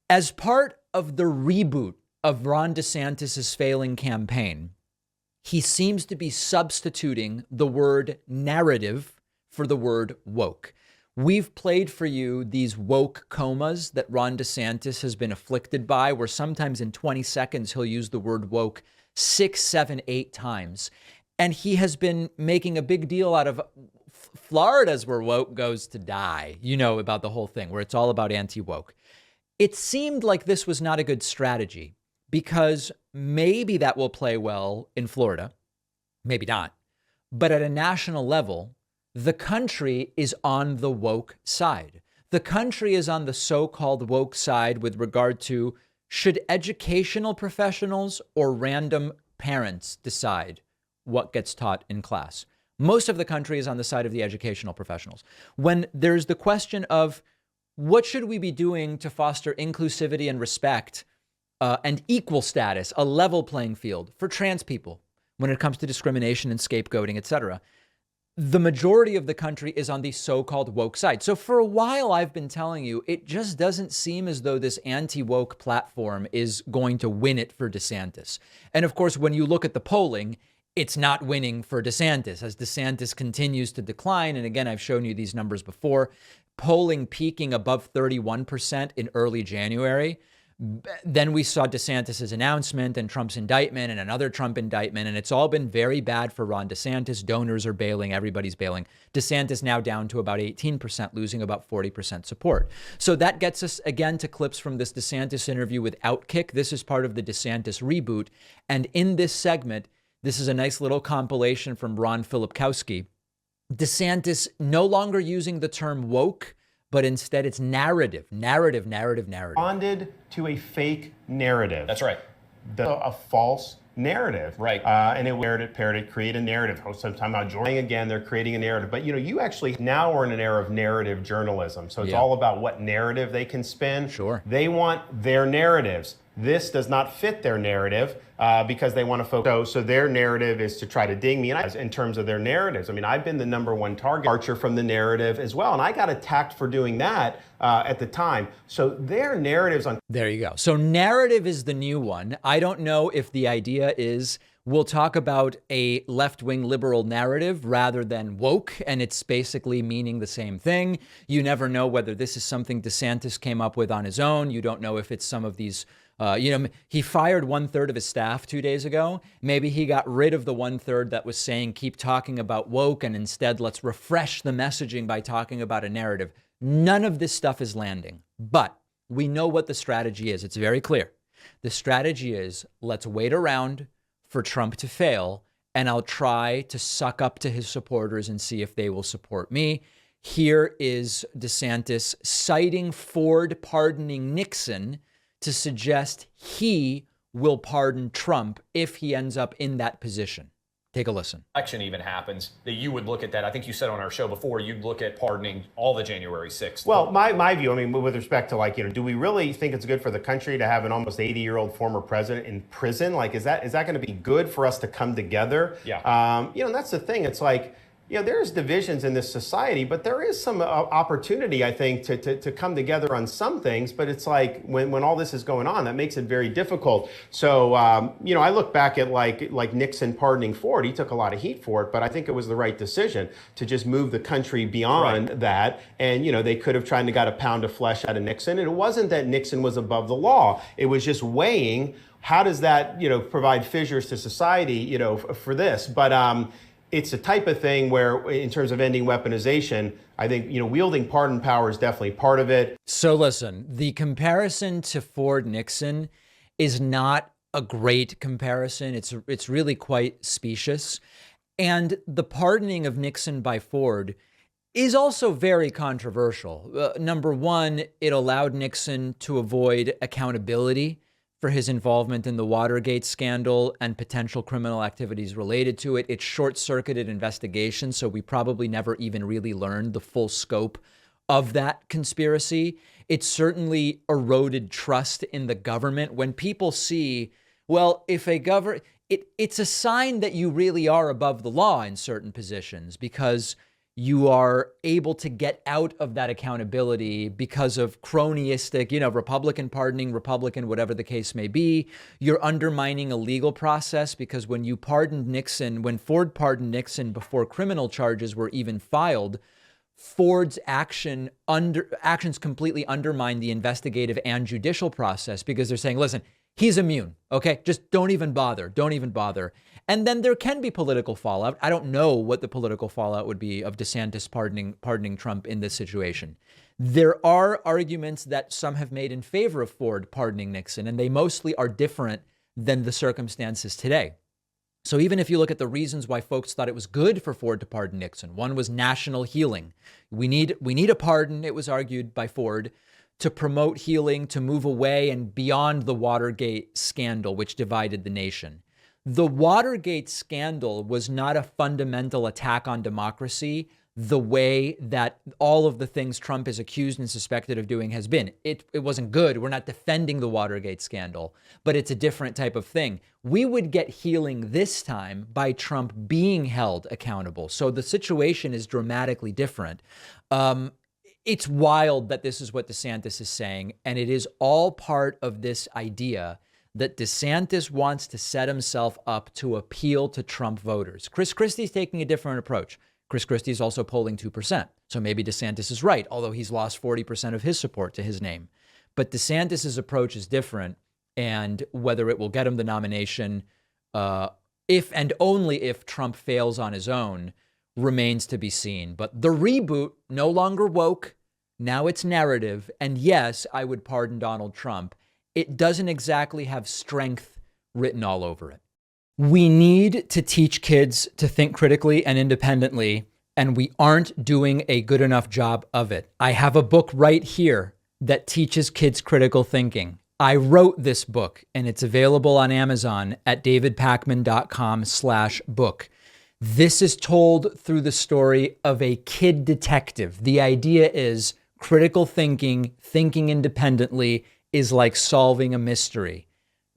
As part of the reboot of Ron DeSantis's failing campaign, he seems to be substituting the word narrative for the word woke. We've played for you these woke comas that Ron DeSantis has been afflicted by, where sometimes in 20 seconds he'll use the word woke 6, 7, 8 times. And he has been making a big deal out of Florida's where woke goes to die, you know, about the whole thing, where it's all about anti-woke. It seemed like this was not a good strategy because maybe that will play well in Florida, maybe not. But at a national level, the country is on the woke side. The country is on the so-called woke side with regard to should educational professionals or random parents decide what gets taught in class. Most of the country is on the side of the educational professionals. When there's the question of what should we be doing to foster inclusivity and respect and equal status, a level playing field for trans people when it comes to discrimination and scapegoating, et cetera, the majority of the country is on the so-called woke side. So for a while, I've been telling you, it just doesn't seem as though this anti-woke platform is going to win it for DeSantis. And of course, when you look at the polling, it's not winning for DeSantis as DeSantis continues to decline. And again, I've shown you these numbers before. Polling peaking above 31% in early January. Then we saw DeSantis's announcement and Trump's indictment and another Trump indictment. And it's all been very bad for Ron DeSantis. Donors are bailing. Everybody's bailing. DeSantis now down to about 18%, losing about 40% support. So that gets us again to clips from this DeSantis interview with Outkick. This is part of the DeSantis reboot. And in this segment, this is a nice little compilation from Ron Filipkowski. DeSantis no longer using the term woke, but instead it's narrative. Responded to a fake narrative. That's right. A false narrative. Right. And it parroted, create a narrative. Sometime about Jordan again, they're creating a narrative. But you actually now are in an era of narrative journalism. So it's all about what narrative they can spin. Sure. They want their narratives. This does not fit their narrative because they want to focus. So their narrative is to try to ding me. And in terms of their narratives, I mean, I've been the #1 target, departure from the narrative as well. And I got attacked for doing that at the time. So their narratives on. There you go. So narrative is the new one. I don't know if the idea is we'll talk about a left-wing liberal narrative rather than woke, and it's basically meaning the same thing. You never know whether this is something DeSantis came up with on his own. You don't know if it's some of these he fired 1/3 of his staff 2 days ago. Maybe he got rid of the 1/3 that was saying, keep talking about woke, and instead let's refresh the messaging by talking about a narrative. None of this stuff is landing, but we know what the strategy is. It's very clear. The strategy is let's wait around for Trump to fail, and I'll try to suck up to his supporters and see if they will support me. Here is DeSantis citing Ford pardoning Nixon to suggest he will pardon Trump if he ends up in that position. Take a listen. Election even happens, that you would look at that. I think you said on our show before, you'd look at pardoning all the January 6th. Well, my view, I mean, with respect to do we really think it's good for the country to have an almost 80-year-old former president in prison? Like, is that going to be good for us to come together? Yeah. And that's the thing. It's like, there's divisions in this society, but there is some opportunity, I think, to come together on some things. But it's like when all this is going on, that makes it very difficult. So, I look back at like Nixon pardoning Ford. He took a lot of heat for it, but I think it was the right decision to just move the country beyond that. And, they could have tried to got a pound of flesh out of Nixon. And it wasn't that Nixon was above the law. It was just weighing how does that, provide fissures to society, for this. But it's a type of thing where, in terms of ending weaponization, I think, wielding pardon power is definitely part of it. So listen, the comparison to Ford Nixon is not a great comparison. It's really quite specious. And the pardoning of Nixon by Ford is also very controversial. Number one, it allowed Nixon to avoid accountability for his involvement in the Watergate scandal and potential criminal activities related to it. It short-circuited investigations, so we probably never even really learned the full scope of that conspiracy. It certainly eroded trust in the government. When people see, well, if a it's a sign that you really are above the law in certain positions, because you are able to get out of that accountability because of cronyistic, Republican pardoning Republican, whatever the case may be. You're undermining a legal process because when Ford pardoned Nixon before criminal charges were even filed, Ford's actions completely undermine the investigative and judicial process because they're saying, listen, he's immune. Okay, just don't even bother. Don't even bother. And then there can be political fallout. I don't know what the political fallout would be of DeSantis pardoning Trump in this situation. There are arguments that some have made in favor of Ford pardoning Nixon, and they mostly are different than the circumstances today. So even if you look at the reasons why folks thought it was good for Ford to pardon Nixon, one was national healing. We need a pardon, it was argued by Ford, to promote healing, to move away and beyond the Watergate scandal, which divided the nation. The Watergate scandal was not a fundamental attack on democracy the way that all of the things Trump is accused and suspected of doing has been. It wasn't good. We're not defending the Watergate scandal, but it's a different type of thing. We would get healing this time by Trump being held accountable. So the situation is dramatically different. It's wild that this is what DeSantis is saying, and it is all part of this idea that DeSantis wants to set himself up to appeal to Trump voters. Chris Christie's taking a different approach. Chris Christie is also polling 2%. So maybe DeSantis is right, although he's lost 40% of his support to his name. But DeSantis's approach is different, and whether it will get him the nomination, if and only if Trump fails on his own, remains to be seen. But the reboot, no longer woke, now it's narrative. And yes, I would pardon Donald Trump. It doesn't exactly have strength written all over it. We need to teach kids to think critically and independently, and we aren't doing a good enough job of it. I have a book right here that teaches kids critical thinking. I wrote this book, and it's available on Amazon at davidpakman.com/book. This is told through the story of a kid detective. The idea is critical thinking, thinking independently, is like solving a mystery,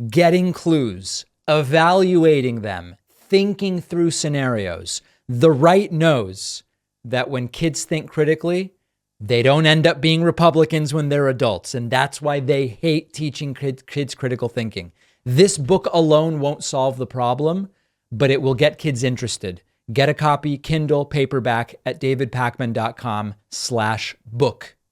getting clues, evaluating them, thinking through scenarios. The right knows that when kids think critically, they don't end up being Republicans when they're adults. And that's why they hate teaching kids critical thinking. This book alone won't solve the problem, but it will get kids interested. Get a copy, Kindle, paperback at davidpakman.com/book.